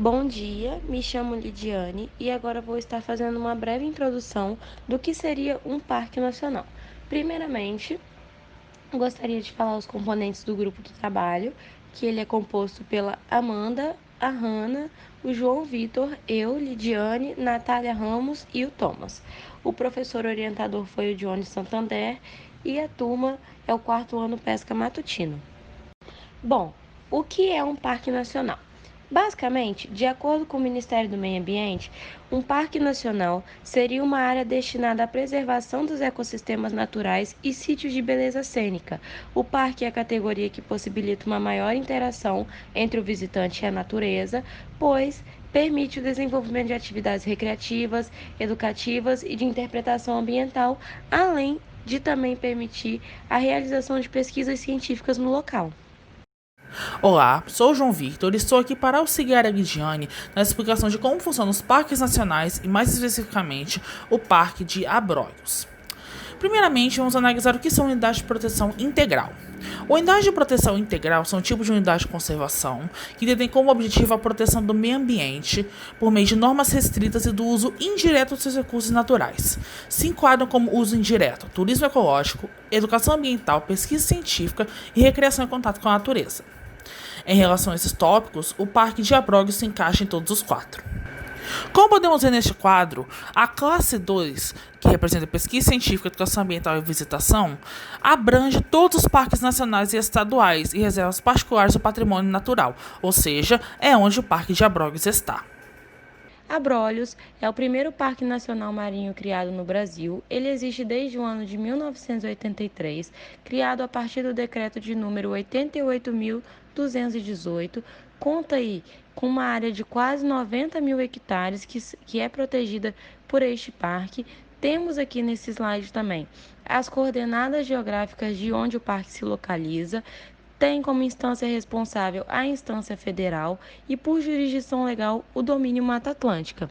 Bom dia, me chamo Lidiane e agora vou estar fazendo uma breve introdução do que seria um parque nacional. Primeiramente, gostaria de falar os componentes do grupo do trabalho, que ele é composto pela Amanda, a Hanna, o João Vitor, eu, Lidiane, Natália Ramos e o Thomas. O professor orientador foi o Johnny Santander e a turma é o quarto ano Pesca Matutino. Bom, o que é um parque nacional? Basicamente, de acordo com o Ministério do Meio Ambiente, um parque nacional seria uma área destinada à preservação dos ecossistemas naturais e sítios de beleza cênica. O parque é a categoria que possibilita uma maior interação entre o visitante e a natureza, pois permite o desenvolvimento de atividades recreativas, educativas e de interpretação ambiental, além de também permitir a realização de pesquisas científicas no local. Olá, sou o João Victor e estou aqui para auxiliar a Lidiane na explicação de como funcionam os parques nacionais e, mais especificamente, o Parque de Abrolhos. Primeiramente, vamos analisar o que são unidades de proteção integral. Unidades de proteção integral são um tipo de unidade de conservação que tem como objetivo a proteção do meio ambiente por meio de normas restritas e do uso indireto dos seus recursos naturais. Se enquadram como uso indireto, turismo ecológico, educação ambiental, pesquisa científica e recreação em contato com a natureza. Em relação a esses tópicos, o Parque de Abrolhos se encaixa em todos os quatro. Como podemos ver neste quadro, a classe 2, que representa pesquisa científica, educação ambiental e visitação, abrange todos os parques nacionais e estaduais e reservas particulares do patrimônio natural, ou seja, é onde o Parque de Abrolhos está. Abrolhos é o primeiro parque nacional marinho criado no Brasil. Ele existe desde o ano de 1983, criado a partir do decreto de número 88.218. Conta aí com uma área de quase 90 mil hectares que é protegida por este parque. Temos aqui nesse slide também as coordenadas geográficas de onde o parque se localiza, tem como instância responsável a instância federal e, por jurisdição legal, o domínio Mata Atlântica.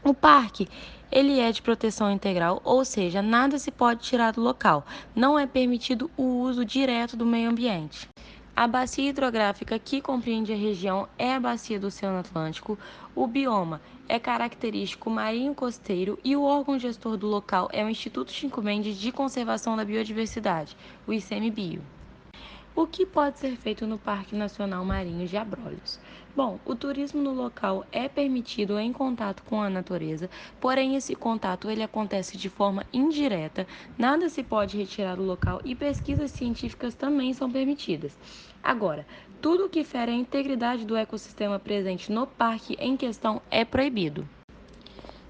O parque, ele é de proteção integral, ou seja, nada se pode tirar do local. Não é permitido o uso direto do meio ambiente. A bacia hidrográfica que compreende a região é a bacia do Oceano Atlântico. O bioma é característico marinho costeiro e o órgão gestor do local é o Instituto Chico Mendes de Conservação da Biodiversidade, o ICMBio. O que pode ser feito no Parque Nacional Marinho de Abrolhos? Bom, o turismo no local é permitido em contato com a natureza, porém esse contato ele acontece de forma indireta, nada se pode retirar do local e pesquisas científicas também são permitidas. Agora, tudo que fere a integridade do ecossistema presente no parque em questão é proibido.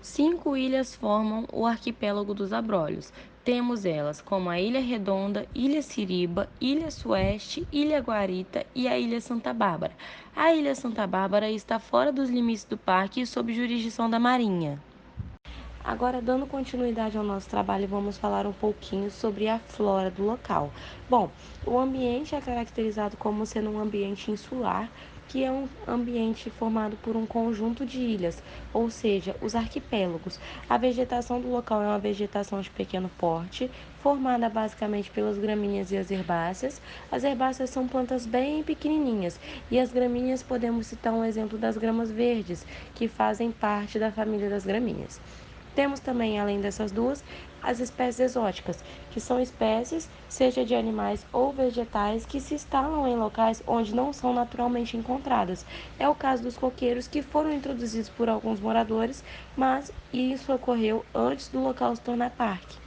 5 ilhas formam o arquipélago dos Abrolhos. Temos elas como a Ilha Redonda, Ilha Siriba, Ilha Sueste, Ilha Guarita e a Ilha Santa Bárbara. A Ilha Santa Bárbara está fora dos limites do parque e sob jurisdição da Marinha. Agora, dando continuidade ao nosso trabalho, vamos falar um pouquinho sobre a flora do local. Bom, o ambiente é caracterizado como sendo um ambiente insular, que é um ambiente formado por um conjunto de ilhas, ou seja, os arquipélagos. A vegetação do local é uma vegetação de pequeno porte, formada basicamente pelas gramíneas e as herbáceas. As herbáceas são plantas bem pequenininhas e as gramíneas podemos citar um exemplo das gramas verdes, que fazem parte da família das gramíneas. Temos também, além dessas duas, as espécies exóticas, que são espécies, seja de animais ou vegetais, que se instalam em locais onde não são naturalmente encontradas. É o caso dos coqueiros, que foram introduzidos por alguns moradores, mas isso ocorreu antes do local se tornar parque.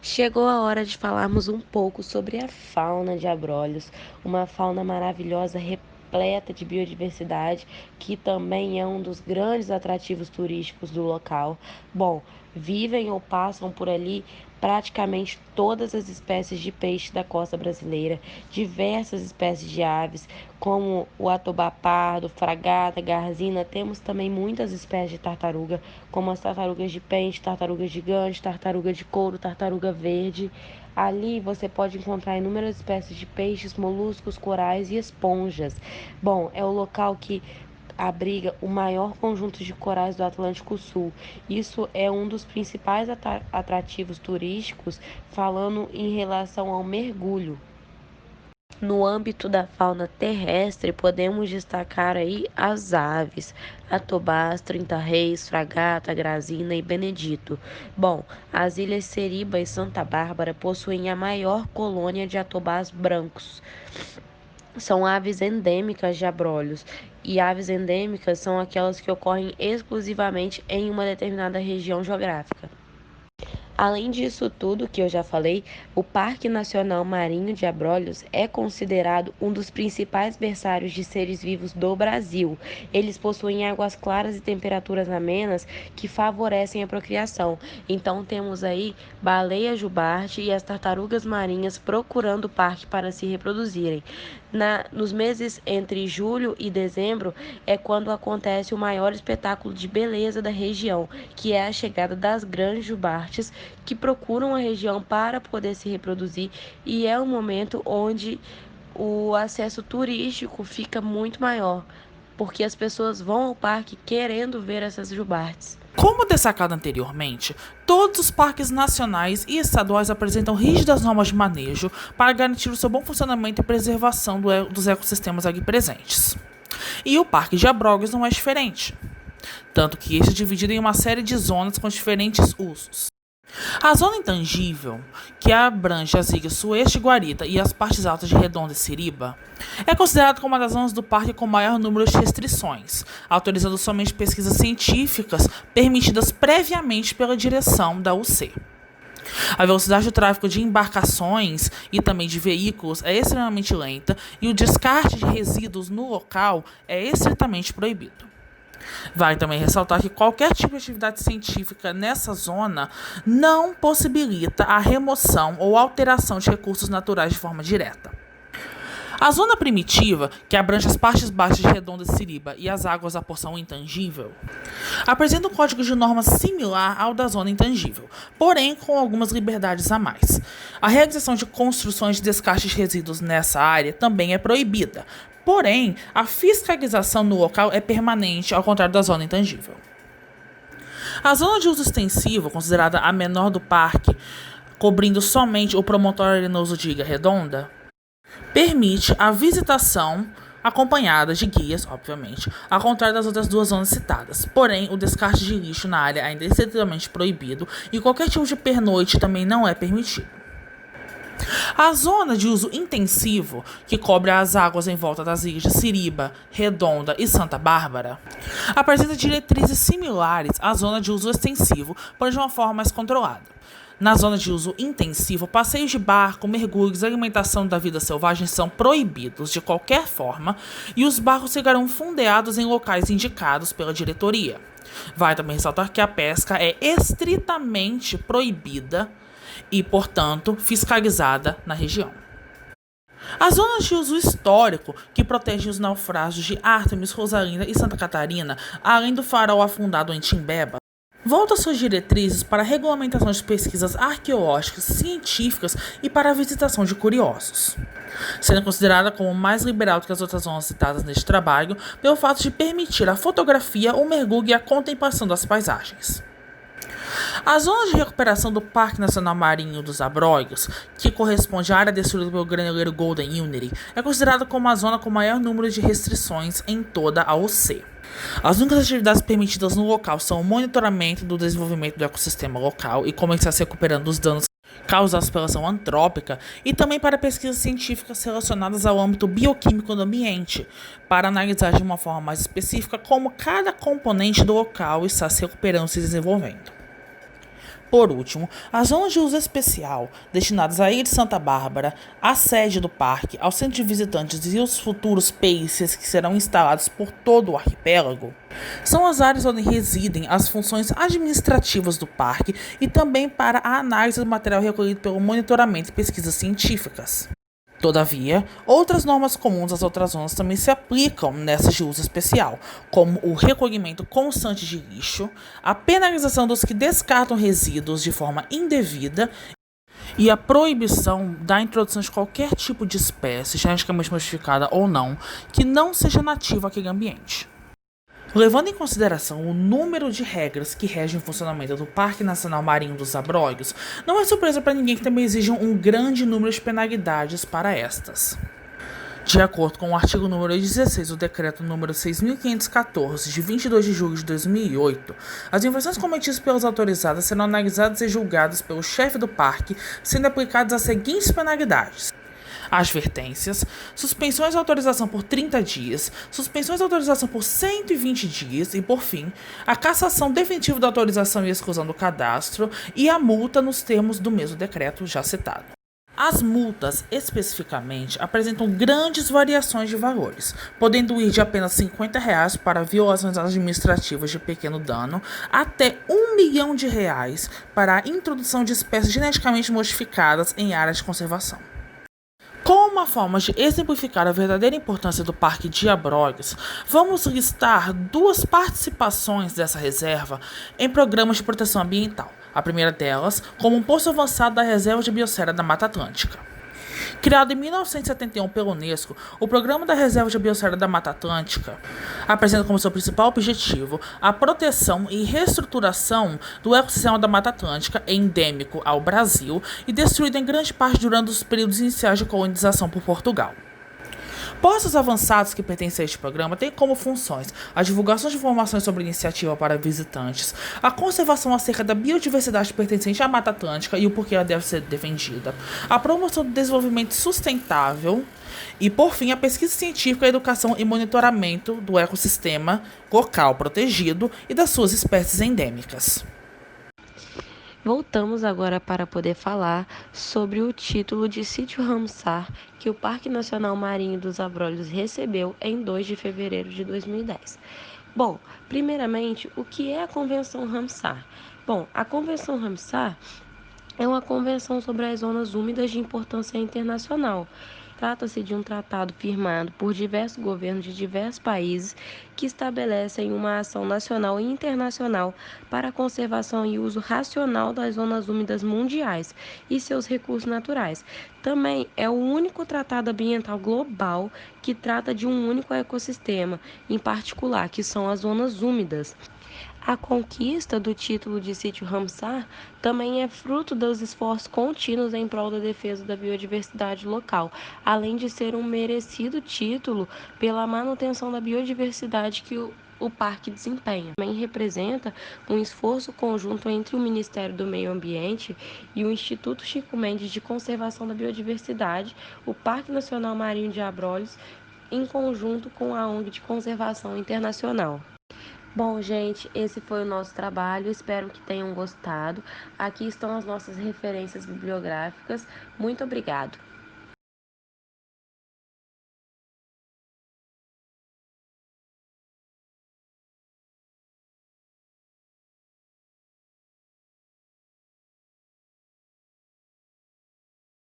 Chegou a hora de falarmos um pouco sobre a fauna de Abrolhos, uma fauna maravilhosa, repleta de biodiversidade, que também é um dos grandes atrativos turísticos do local. Bom, vivem ou passam por ali praticamente todas as espécies de peixe da costa brasileira, diversas espécies de aves, como o atobá pardo, fragata, garzina. Temos também muitas espécies de tartaruga, como as tartarugas de pente, tartaruga gigante, tartaruga de couro, tartaruga verde. Ali você pode encontrar inúmeras espécies de peixes, moluscos, corais e esponjas. Bom, é o local que abriga o maior conjunto de corais do Atlântico Sul. Isso é um dos principais atrativos turísticos, falando em relação ao mergulho. No âmbito da fauna terrestre, podemos destacar aí as aves, Atobás, Trinta-Reis, Fragata, Grazina e Benedito. Bom, as ilhas Seriba e Santa Bárbara possuem a maior colônia de atobás brancos. São aves endêmicas de abrolhos, e aves endêmicas são aquelas que ocorrem exclusivamente em uma determinada região geográfica. Além disso tudo que eu já falei, o Parque Nacional Marinho de Abrolhos é considerado um dos principais berçários de seres vivos do Brasil. Eles possuem águas claras e temperaturas amenas que favorecem a procriação. Então temos aí baleia jubarte e as tartarugas marinhas procurando o parque para se reproduzirem. Nos meses entre julho e dezembro é quando acontece o maior espetáculo de beleza da região, que é a chegada das grandes jubartes, que procuram a região para poder se reproduzir, e é um momento onde o acesso turístico fica muito maior, porque as pessoas vão ao parque querendo ver essas jubartes. Como destacado anteriormente, todos os parques nacionais e estaduais apresentam rígidas normas de manejo para garantir o seu bom funcionamento e preservação dos ecossistemas aqui presentes. E o Parque de Abrolhos não é diferente, tanto que este é dividido em uma série de zonas com diferentes usos. A zona intangível, que abrange as ilhas Sueste e Guarita e as partes altas de Redonda e Seriba, é considerada como uma das zonas do parque com maior número de restrições, autorizando somente pesquisas científicas permitidas previamente pela direção da UC. A velocidade do tráfego de embarcações e também de veículos é extremamente lenta e o descarte de resíduos no local é estritamente proibido. Vale também ressaltar que qualquer tipo de atividade científica nessa zona não possibilita a remoção ou alteração de recursos naturais de forma direta. A zona primitiva, que abrange as partes baixas de Redonda e Seriba e as águas da porção intangível, apresenta um código de normas similar ao da zona intangível, porém com algumas liberdades a mais. A realização de construções de descarte de resíduos nessa área também é proibida, porém a fiscalização no local é permanente, ao contrário da zona intangível. A zona de uso extensivo, considerada a menor do parque, cobrindo somente o promontório arenoso de Ilha Redonda, permite a visitação acompanhada de guias, obviamente, ao contrário das outras duas zonas citadas. Porém, o descarte de lixo na área ainda é estritamente proibido e qualquer tipo de pernoite também não é permitido. A zona de uso intensivo, que cobre as águas em volta das ilhas de Seriba, Redonda e Santa Bárbara, apresenta diretrizes similares à zona de uso extensivo, porém de uma forma mais controlada. Na zona de uso intensivo, passeios de barco, mergulhos e alimentação da vida selvagem são proibidos de qualquer forma e os barcos ficarão fundeados em locais indicados pela diretoria. Vale também ressaltar que a pesca é estritamente proibida e, portanto, fiscalizada na região. As zonas de uso histórico, que protegem os naufrágios de Ártemis, Rosalinda e Santa Catarina, além do farol afundado em Timbeba, volta suas diretrizes para a regulamentação de pesquisas arqueológicas, científicas e para a visitação de curiosos, sendo considerada como mais liberal do que as outras zonas citadas neste trabalho, pelo fato de permitir a fotografia, o mergulho e a contemplação das paisagens. A zona de recuperação do Parque Nacional Marinho dos Abrolhos, que corresponde à área destruída pelo graneleiro Golden Unity, é considerada como a zona com maior número de restrições em toda a OC. As únicas atividades permitidas no local são o monitoramento do desenvolvimento do ecossistema local e como ele está se recuperando dos danos causados pela ação antrópica, e também para pesquisas científicas relacionadas ao âmbito bioquímico do ambiente, para analisar de uma forma mais específica como cada componente do local está se recuperando e se desenvolvendo. Por último, as zonas de uso especial, destinadas à Ilha de Santa Bárbara, à sede do parque, ao centro de visitantes e os futuros PICs que serão instalados por todo o arquipélago, são as áreas onde residem as funções administrativas do parque e também para a análise do material recolhido pelo monitoramento e pesquisas científicas. Todavia, outras normas comuns às outras zonas também se aplicam nessas de uso especial, como o recolhimento constante de lixo, a penalização dos que descartam resíduos de forma indevida e a proibição da introdução de qualquer tipo de espécie, geneticamente modificada ou não, que não seja nativa àquele ambiente. Levando em consideração o número de regras que regem o funcionamento do Parque Nacional Marinho dos Abrolhos, não é surpresa para ninguém que também exijam um grande número de penalidades para estas. De acordo com o artigo número 16 do decreto número 6.514, de 22 de julho de 2008, as infrações cometidas pelas autorizadas serão analisadas e julgadas pelo chefe do parque, sendo aplicadas as seguintes penalidades: advertências, suspensões de autorização por 30 dias, suspensões de autorização por 120 dias e, por fim, a cassação definitiva da autorização e exclusão do cadastro e a multa nos termos do mesmo decreto já citado. As multas, especificamente, apresentam grandes variações de valores, podendo ir de apenas R$ 50 para violações administrativas de pequeno dano até R$ 1 milhão para a introdução de espécies geneticamente modificadas em áreas de conservação. Como uma forma de exemplificar a verdadeira importância do Parque de Abrolhos, vamos listar duas participações dessa reserva em programas de proteção ambiental. A primeira delas, como um posto avançado da Reserva de Biosfera da Mata Atlântica. Criado em 1971 pela Unesco, o Programa da Reserva de Biosfera da Mata Atlântica apresenta como seu principal objetivo a proteção e reestruturação do ecossistema da Mata Atlântica, endêmico ao Brasil e destruído em grande parte durante os períodos iniciais de colonização por Portugal. Postos avançados que pertencem a este programa têm como funções a divulgação de informações sobre a iniciativa para visitantes, a conservação acerca da biodiversidade pertencente à Mata Atlântica e o porquê ela deve ser defendida, a promoção do desenvolvimento sustentável e, por fim, a pesquisa científica, a educação e monitoramento do ecossistema local protegido e das suas espécies endêmicas. Voltamos agora para poder falar sobre o título de Sítio Ramsar que o Parque Nacional Marinho dos Abrolhos recebeu em 2 de fevereiro de 2010. Bom, primeiramente, o que é a Convenção Ramsar? Bom, a Convenção Ramsar é uma convenção sobre as zonas úmidas de importância internacional. Trata-se de um tratado firmado por diversos governos de diversos países que estabelecem uma ação nacional e internacional para a conservação e uso racional das zonas úmidas mundiais e seus recursos naturais. Também é o único tratado ambiental global que trata de um único ecossistema, em particular, que são as zonas úmidas. A conquista do título de Sítio Ramsar também é fruto dos esforços contínuos em prol da defesa da biodiversidade local, além de ser um merecido título pela manutenção da biodiversidade que o parque desempenha. Também representa um esforço conjunto entre o Ministério do Meio Ambiente e o Instituto Chico Mendes de Conservação da Biodiversidade, o Parque Nacional Marinho de Abrolhos, em conjunto com a ONG de Conservação Internacional. Bom, gente, esse foi o nosso trabalho, espero que tenham gostado. Aqui estão as nossas referências bibliográficas. Muito obrigado!